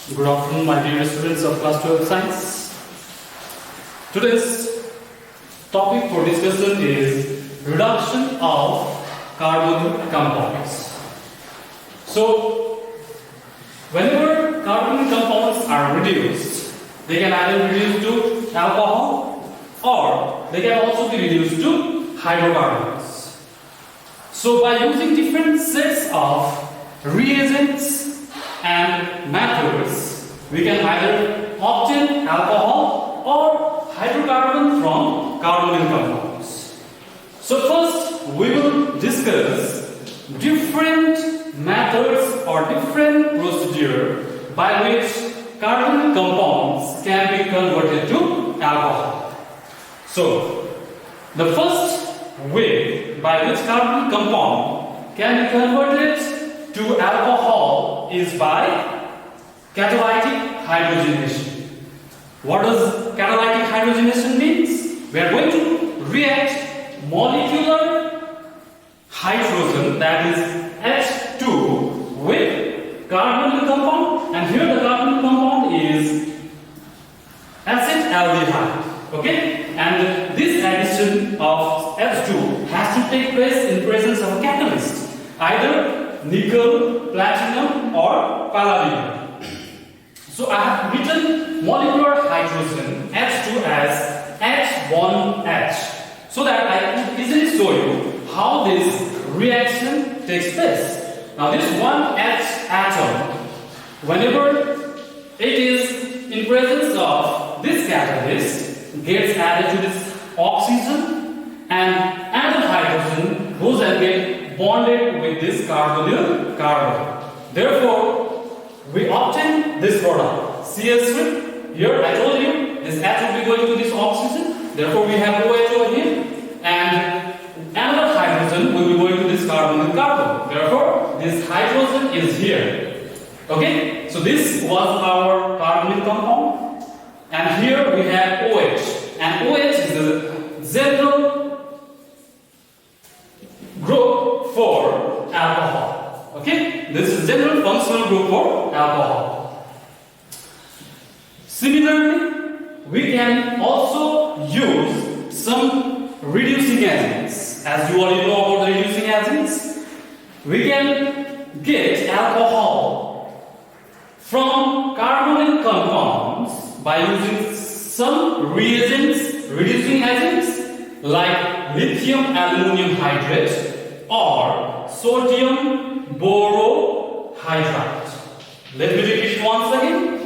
Good afternoon, my dear students of class 12 science. Today's topic for discussion is reduction of carbonyl compounds. So, whenever carbonyl compounds are reduced, they can either be reduced to alcohol or they can also be reduced to hydrocarbons. So, by using different sets of reagents and methods, we can either obtain alcohol or hydrocarbon from carbonyl compounds. So first we will discuss different methods or different procedure by which carbonyl compounds can be converted to alcohol. So the first way by which carbonyl compound can be converted to alcohol is by catalytic hydrogenation. What does catalytic hydrogenation means? We are going to react molecular hydrogen, that is H2, with carbonyl compound, and here the carbonyl compound is acetaldehyde. Okay, and this addition of H2 has to take place in presence of a catalyst, either nickel, platinum or palladium. So I have written molecular hydrogen H2 as H1H so that I could easily show you how this reaction takes place. Now this 1H atom, whenever it is in presence of this catalyst, gets added to this oxygen and another hydrogen goes and gets bonded with this carbonyl carbon. Therefore, we obtain this product CS3. Here I told you this H will be going to this oxygen. Therefore, we have OH over here, and another hydrogen will be going to this carbonyl carbon. Therefore, this hydrogen is here. Okay, so this was our carbonyl compound, and here we have OH, and OH is the general group for alcohol. Okay, this is general functional group for alcohol. Similarly, we can also use some reducing agents. As you already know about the reducing agents, we can get alcohol from carbonyl compounds by using some reagents, reducing agents like lithium aluminum hydrate or sodium borohydride. Let me repeat once again.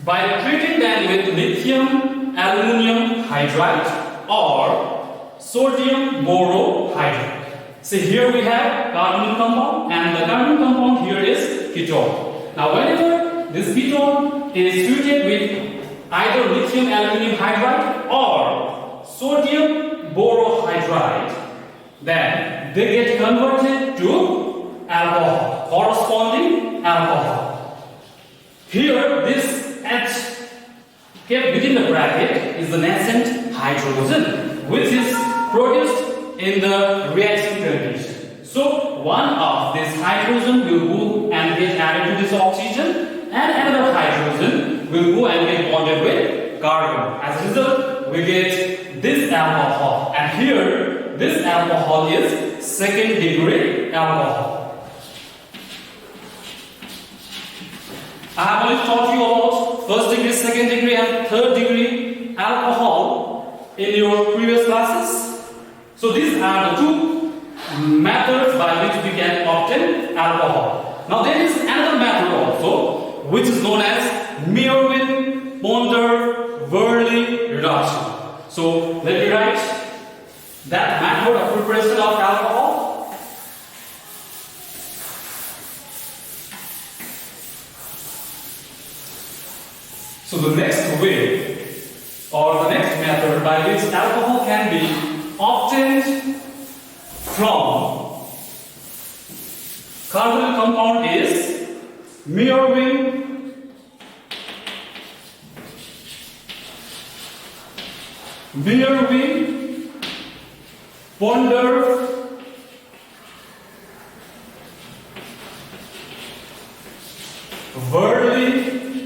By treating them with lithium aluminum hydride or sodium borohydride. See, here we have carbonyl compound, and the carbonyl compound here is ketone. Now whenever this ketone is treated with either lithium aluminum hydride or sodium borohydride, then they get converted to alcohol, corresponding alcohol. Here this H kept within the bracket is the nascent hydrogen, which is produced in the reaction condition. So one of this hydrogen will go and get added to this oxygen, and another hydrogen will go and get bonded with carbon. As a result, we get this alcohol, and here this alcohol is second degree alcohol. I have already taught you about first degree, second degree and third degree alcohol in your previous classes. So these are the two methods by which we can obtain alcohol. Now there is another method also, which is known as Merwin-Ponder-Verley reduction. So let me write that method of preparation of alcohol. So the next way or the next method by which alcohol can be obtained from carbonyl compound is Merwin-Ponder-Verley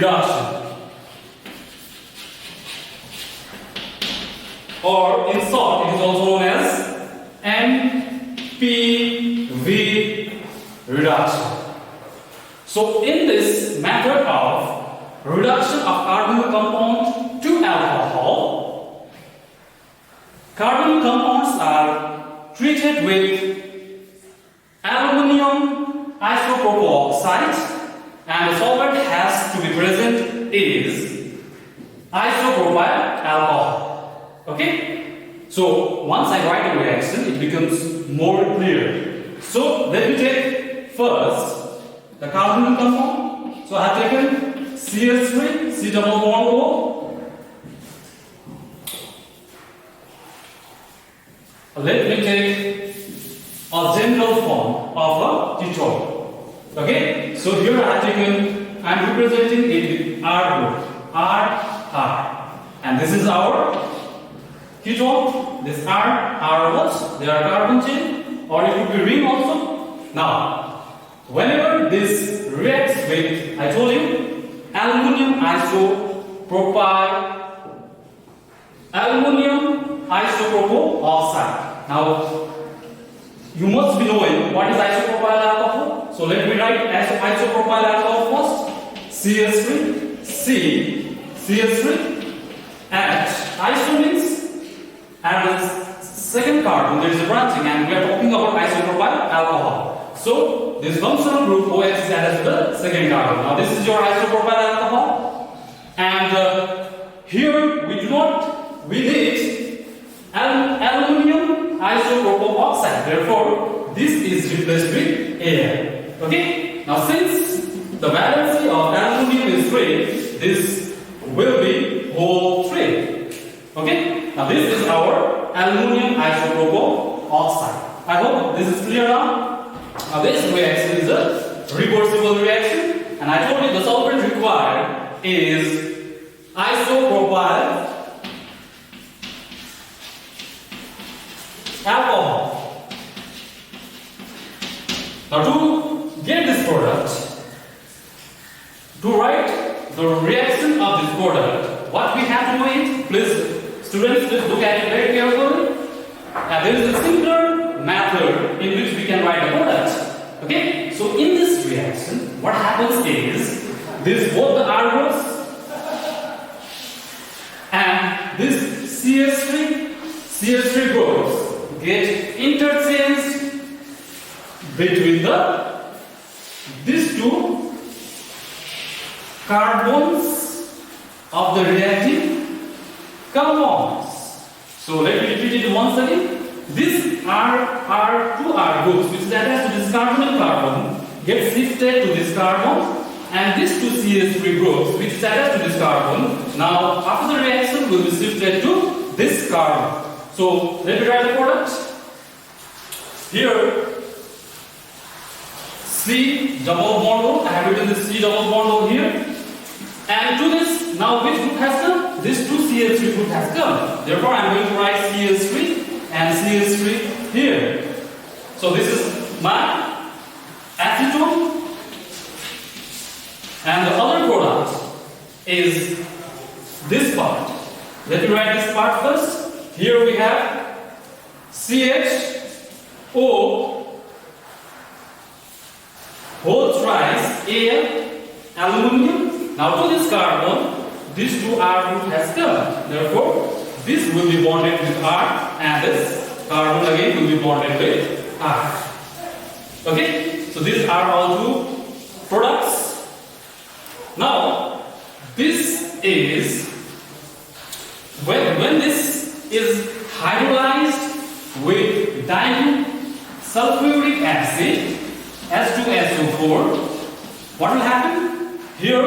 reduction, or in short it is also known as NPV reduction. So in this method of reduction of carbonyl compound to alcohol, carbonyl compounds are treated with aluminum isopropyl oxide, and the solvent has to be present is isopropyl alcohol. Okay? So once I write a reaction, it becomes more clear. So let me take first the carbonyl compound. So I have taken CH3, C double bond O. Let me take a general form of a ketone. Okay? So here I have taken, I am representing it with R group. R. And this is our ketone. This R what? They are carbon chain, or it could be ring also. Now, whenever this reacts with, I told you, aluminum isopropyl oxide. Now, you must be knowing what is isopropyl alcohol. So let me write isopropyl alcohol first. CH3, CH3, and iso means at the second carbon there is a branching, and we are talking about isopropyl alcohol. So this functional group OH is added to the second carbon. Now this is your isopropyl alcohol, and here we need aluminum isopropyl oxide. Therefore, this is replaced with air. Okay. Now since the valency of aluminum is 3, this will be whole 3. Okay. Now this is our aluminum isopropyl oxide. I hope this is clear now. Now this reaction is a reversible reaction, and I told you the solvent required is isopropyl alcohol. Now to get this product, to write the reaction of this product, what we have to do is, please students, please look at it very carefully. There is a simpler method in which we can write a product. Okay? So in this reaction, what happens is, this both the R groups and this CH3 groups get interchanged between these two carbons of the reacting compounds. So let me repeat it once again. This two R groups which is attached to this carbonyl carbon gets shifted to this carbon, and these two CH3 groups which is attached to this carbon, now after the reaction will be shifted to this carbon. So let me write the product. Here C double bond O, I have written this C double bond O here, and to this, now which group has come? This 2 CH3 group has come. Therefore I am going to write CH3 and CH3 here. So this is my acetone, and the other product is this part. Let me write this part first. Here we have CHO whole thrice Al aluminum. Now to this carbon, this 2 R group has come. Therefore, this will be bonded with R, and this carbon again will be bonded with R. Okay? So these are all two products. Now, this is when this is hydrolyzed with dilute sulfuric acid H2SO4, what will happen? Here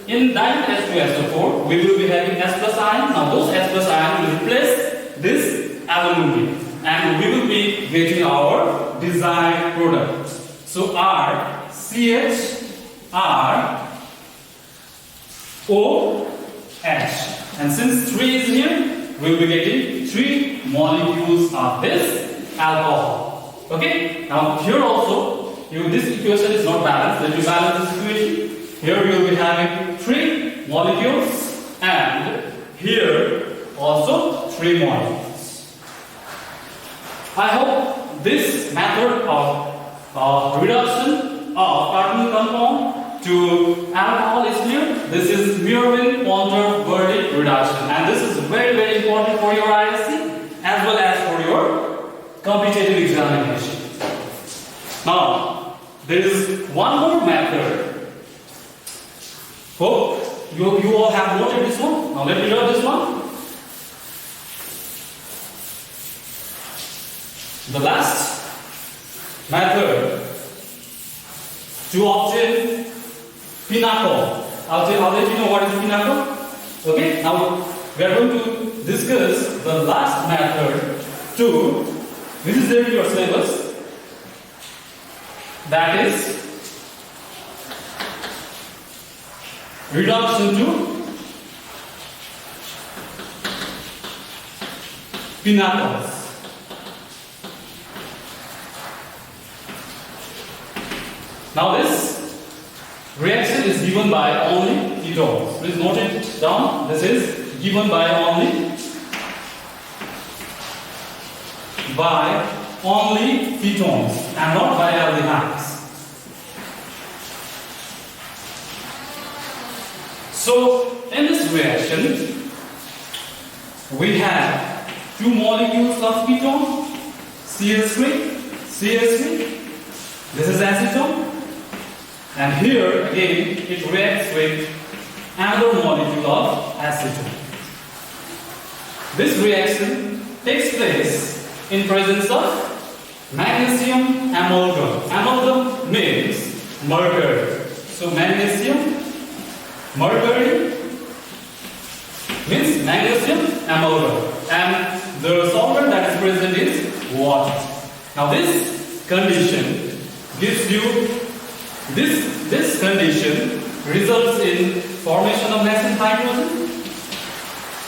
in dilute H2SO4 we will be having H plus ion. Now those H plus ion will replace this aluminum, and we will be getting our desired product. So R CH R O H, and since 3 is here, we will be getting 3 molecules of this alcohol. Okay? Now here also, this equation is not balanced. Let me balance this equation. here we will be having 3 molecules, and here also 3 molecules. I hope this method of reduction of carbonyl compound to alcohol is clear. This is Merwin-Ponter-Verdict reduction, and this is very, very important for your ISC as well as for your competitive examination. Now, there is one more method. Hope you all have noted this one. Now, let me learn this one. The last method to obtain phenol. I'll let you know what is phenol. Okay, now we are going to discuss the last method to, this is there in your syllabus, that is reduction to phenols. Now this reaction is given by only ketones. Please note it down. This is given by only ketones and not by aldehydes. So in this reaction we have 2 molecules of ketone, CH3. This is acetone. And here again it reacts with another molecule of acetone. This reaction takes place in presence of magnesium amalgam. Amalgam means mercury. So magnesium mercury means magnesium amalgam, and the solvent that is present is water. Now this condition gives you this condition results in formation of nascent hydrogen,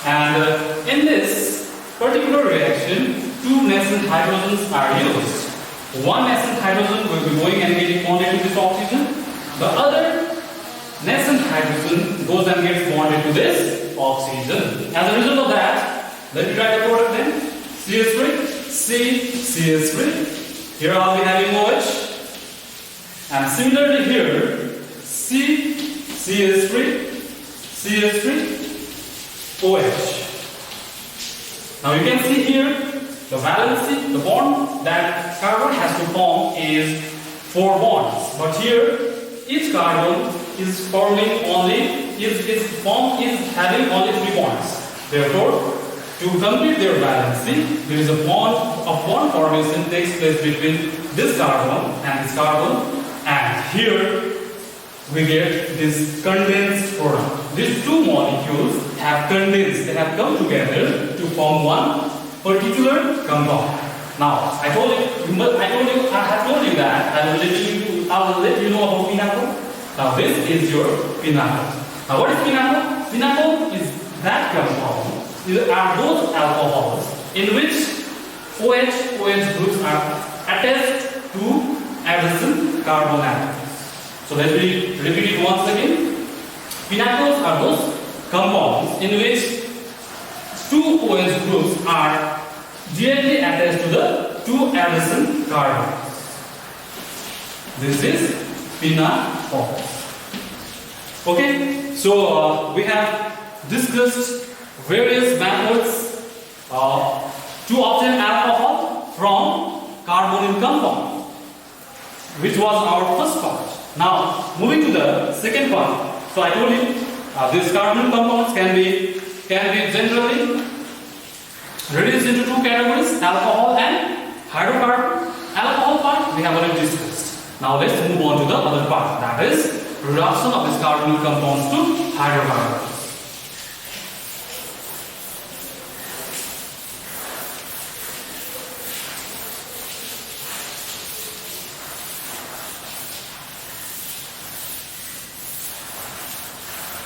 and in this particular reaction 2 nascent hydrogens are used. One nascent hydrogen will be going and getting bonded to this oxygen. The other nascent hydrogen goes and gets bonded to this oxygen. As a result of that, let me try the product then. CH3, CH3. Here I'll be having OH. And similarly here, CH3, OH. Now you can see here the valency, the bond that carbon has to form is 4 bonds. But here each carbon is forming only, its form is having only 3 bonds. Therefore, to complete their valency, there is a bond formation takes place between this carbon and this carbon. And here we get this condensed product. These 2 molecules have condensed, they have come together to form one particular compound. Now, I have told you that I will let you know about phenol. Now, this is your phenol. Now, what is phenol? Phenol is that compound. These are those alcohols in which OH groups are attached to adjacent carbon atoms. So let me repeat it once again. Phenols are those compounds in which 2 OH groups are directly attached to the 2 adjacent carbons. This is phenol. Okay, so we have discussed various methods to obtain alcohol from carbonyl compound, which was our first part. Now, moving to the second part. So I told you these carbonyl compounds can be generally reduced into 2 categories: alcohol and hydrocarbon. Alcohol part we have already discussed. Now let's move on to the other part, that is reduction of these carbonyl compounds to hydrocarbons.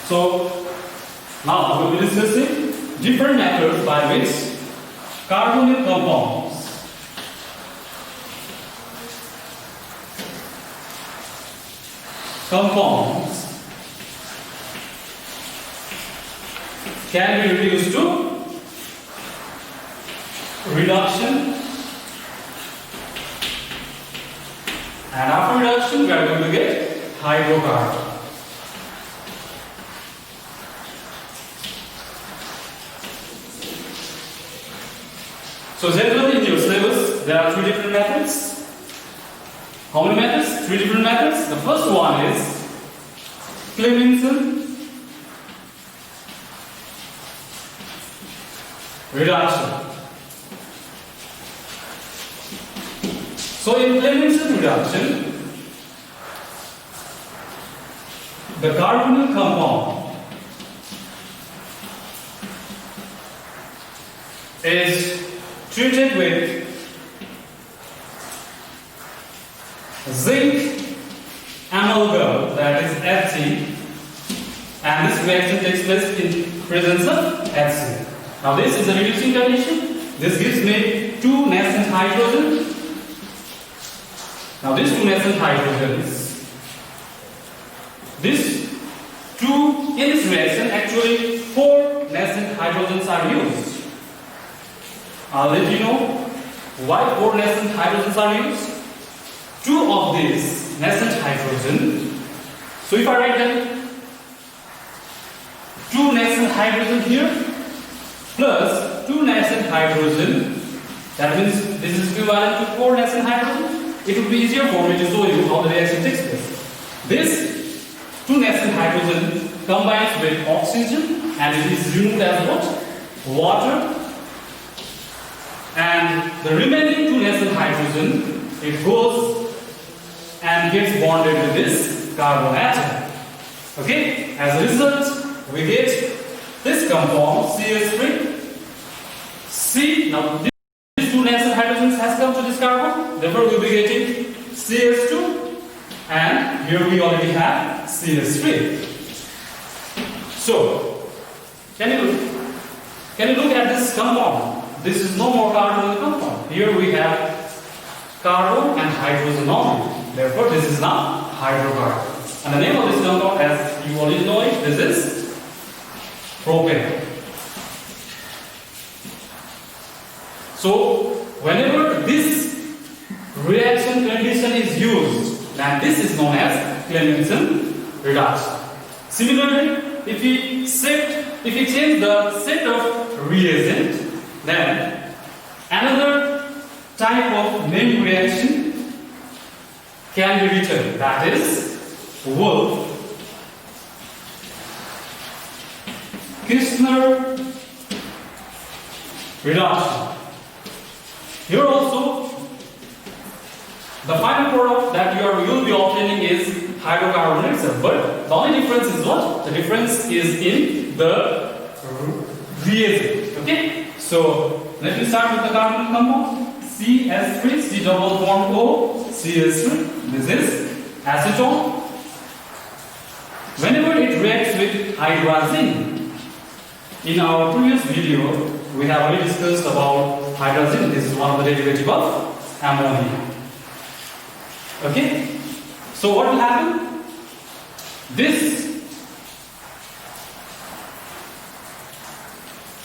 So now we will be discussing different methods by which carbonyl compounds can be reduced to reduction, and after reduction we are going to get hydrocarbon. So generally in your syllabus there are three different methods. How many methods? Three different methods. The first one is Clemmensen reduction. So in Clemmensen reduction, the carbonyl compound is treated with zinc amalgam, that is Fe, and this reaction takes place in presence of HCl. Now this is a reducing condition. This gives me two nascent hydrogen. Now these two nascent hydrogens, these two in this reaction, actually four nascent hydrogens are used. I'll let you know why four nascent hydrogens are used. Two of these nascent hydrogen, so if I write them, two nascent hydrogen here plus two nascent hydrogen, that means this is equivalent to four nascent hydrogen. It would be easier for me to show you how the reaction takes place. This two nascent hydrogen combines with oxygen and it is removed as what? Water. And the remaining two nascent hydrogen, it goes and gets bonded with this carbon atom. Okay? As a result, we get this compound CH3. C. Now these two nascent hydrogens has come to this carbon. Therefore, we'll be getting CH2, and here we already have CH3. So, can you look at this compound? This is no more carbonyl compound. Here we have carbon and hydrogen only. Therefore, this is now hydrocarbon. And the name of this compound, as you already know it, this is propane. So, whenever this reaction condition is used, then this is known as Clemmensen reduction. Similarly, if we change the set of reagent, then another type of main reaction can be written, that is Wolff Kistner reduction. Here also the final product that you will be obtaining is hydrocarbon itself, but the only difference is what? The difference is in the reagent. Okay? So let me start with the carbon compound CS3, C double bond O, CS3. This is acetone. Whenever it reacts with hydrazine, in our previous video we have already discussed about hydrazine. This is one of the derivatives of ammonia. Okay? So what will happen? This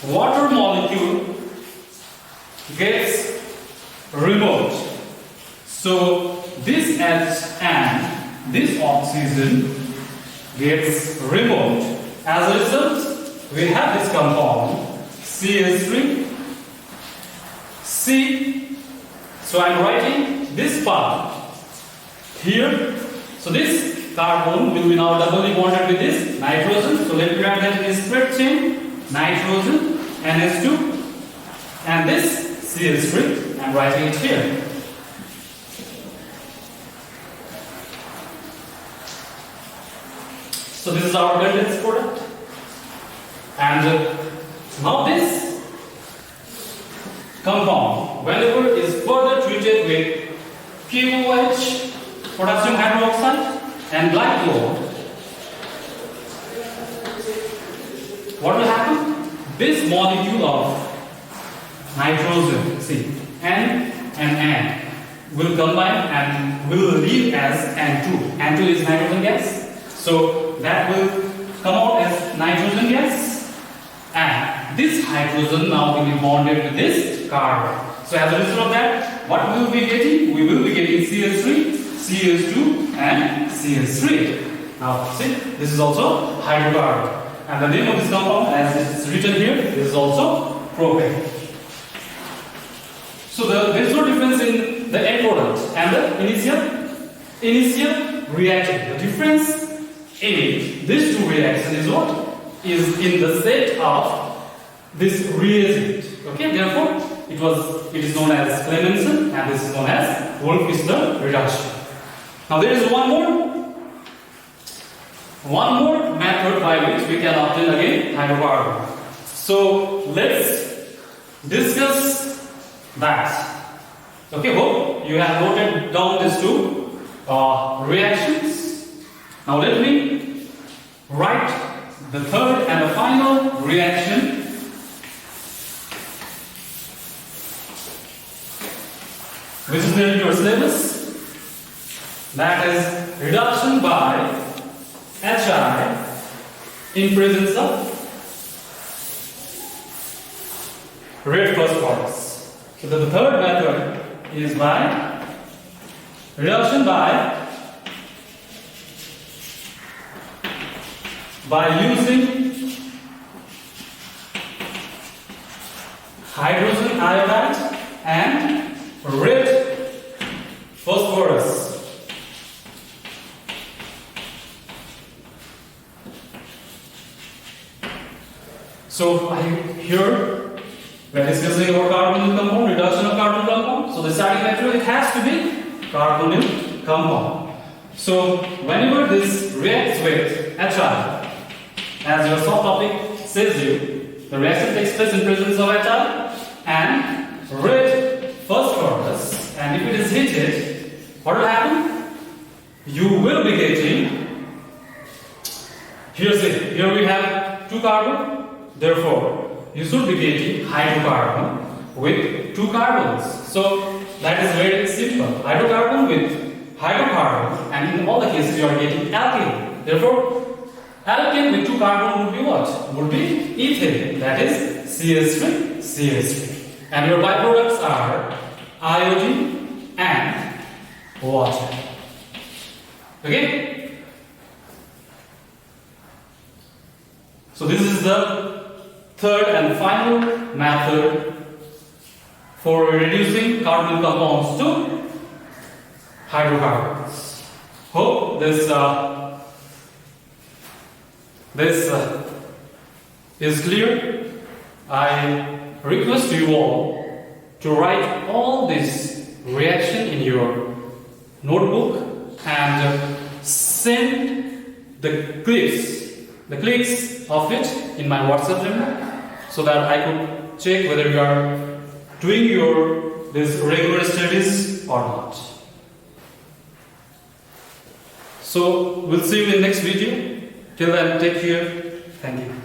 water molecule gets removed. So this H and this oxygen gets removed. As a result, we have this compound CH3 C. So I am writing this part here. So this carbon will be now doubly bonded with this nitrogen. So let me write that in straight chain, nitrogen, NH2, and this CH3. I am writing it here. So this is our condensed product. And now this compound, whenever it is further treated with KOH, potassium hydroxide, and black chloride, what will happen? This molecule of nitrogen, see, N and N, will combine and will leave as N2. N2 is nitrogen gas. So that will come out as nitrogen gas. and this hydrogen now will be bonded with this carbon. So as a result of that, what we will be getting? We will be getting CH3, CH2 and CH3. Now see, this is also hydrocarbon. And the name of this compound, as it is written here, is also propane. So there is no difference in the end product and the initial reaction. The difference in these two reactions is what? Is in the set of this reagent. Okay, therefore it is known as Clemmensen and this is known as Wolff-Fissler reduction. Now there is one more method by which we can obtain again hydrocarbon. So let's discuss that. Okay, hope you have noted down these two reactions. Now let me write the third and the final reaction. Which is there in your syllabus. That is reduction by HI in presence of red phosphorus. So the third method is by reduction by using hydrogen iodide and red phosphorus. So here we are discussing about carbonyl compound, reduction of carbonyl compound. So the starting material, it has to be carbonyl compound. So whenever this reacts with HI, as your soft topic says you, the reaction takes place in presence of HI and red phosphorus, and if it is heated, what will happen? You will be getting, here we have two carbon. Therefore, you should be getting hydrocarbon with two carbons. So that is very simple. Hydrocarbon with hydrocarbon, and in all the cases you are getting alkane. Therefore, alkane with two carbon would be what? Would be ethane. That is CH3, CH3. And your byproducts are iodine and water. Okay? So this is the third and final method for reducing carbonyl compounds to hydrocarbons. Hope this is clear. I request you all to write all this reaction in your notebook and send the clips of it in my WhatsApp number, so that I could check whether you are doing this regular studies or not. So we'll see you in the next video. Till then, take care. Thank you.